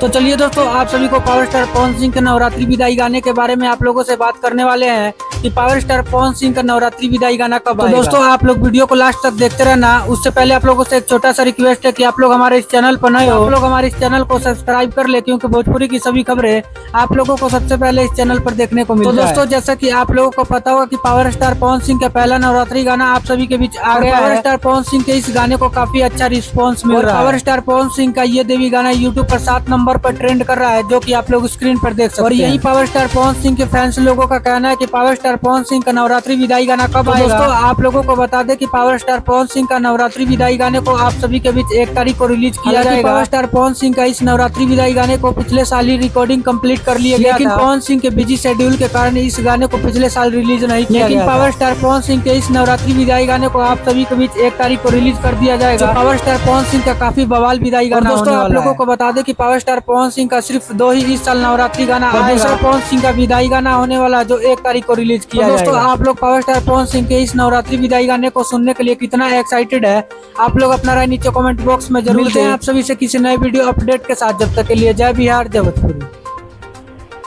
तो चलिए दोस्तों, आप सभी को पावर स्टार पवन सिंह के नवरात्रि विदाई गाने के बारे में आप लोगों से बात करने वाले हैं कि पावर स्टार पवन सिंह का नवरात्रि विदाई गाना कब आएगा। तो दोस्तों, आप लोग वीडियो को लास्ट तक देखते रहना। उससे पहले आप लोगों से एक छोटा सा रिक्वेस्ट है कि आप लोग हमारे इस चैनल पर नए हो, आप लोग हमारे इस चैनल को सब्सक्राइब कर ले, क्योंकि भोजपुरी की सभी खबरें आप लोगों को सबसे पहले इस चैनल पर देखने को मिलता है। तो दोस्तों, जैसा कि आप लोगों को पता होगा कि पावर स्टार पवन सिंह का पहला नवरात्रि गाना आप सभी के बीच आ गया है। पावर स्टार पवन सिंह के इस गाने को काफी अच्छा रिस्पॉन्स मिल रहा है। पावर स्टार पवन सिंह का ये देवी गाना यूट्यूब पर 7 नंबर पर ट्रेंड कर रहा है, जो कि आप लोग स्क्रीन पर देख सकते हैं। और यही पावर स्टार पवन सिंह के फैंस लोगों का कहना है कि पावर स्टार पवन सिंह का नवरात्रि विदाई गाना कब आएगा। दोस्तों, आप लोगों को बता दें कि पावर स्टार पवन सिंह का नवरात्रि विदाई गाने को आप सभी के बीच 1 तारीख को रिलीज किया जाएगा। पावर स्टार पवन सिंह का इस नवरात्रि विदाई गाने को पिछले साल ही रिकॉर्डिंग कंप्लीट कर लिया गया, लेकिन पवन सिंह के बिजी शेड्यूल के कारण इस गाने को पिछले साल रिलीज नहीं किया। लेकिन पावर स्टार पवन सिंह के इस नवरात्रि विदाई गाने को आप सभी के बीच 1 तारीख को रिलीज कर दिया जाएगा। पावर स्टार पवन सिंह का काफी बवाल विदाई गाना होने वाला है। दोस्तों, आप लोगों को बता दें कि पावर स्टार पवन सिंह का सिर्फ 2 ही इस साल नवरात्रि गाना आएगा। दूसरा पवन सिंह का विदाई गाना होने वाला जो 1 तारीख को रिलीज किया जाएगा। दोस्तों, आप लोग पावर स्टार पवन सिंह के इस नवरात्रि विदाई गाने को सुनने के लिए कितना एक्साइटेड है, आप लोग अपना राय नीचे कमेंट बॉक्स में जरूर दें। आप सभी से किसी नए वीडियो अपडेट के साथ, जब तक के लिए जय बिहार जय भोजपुरी।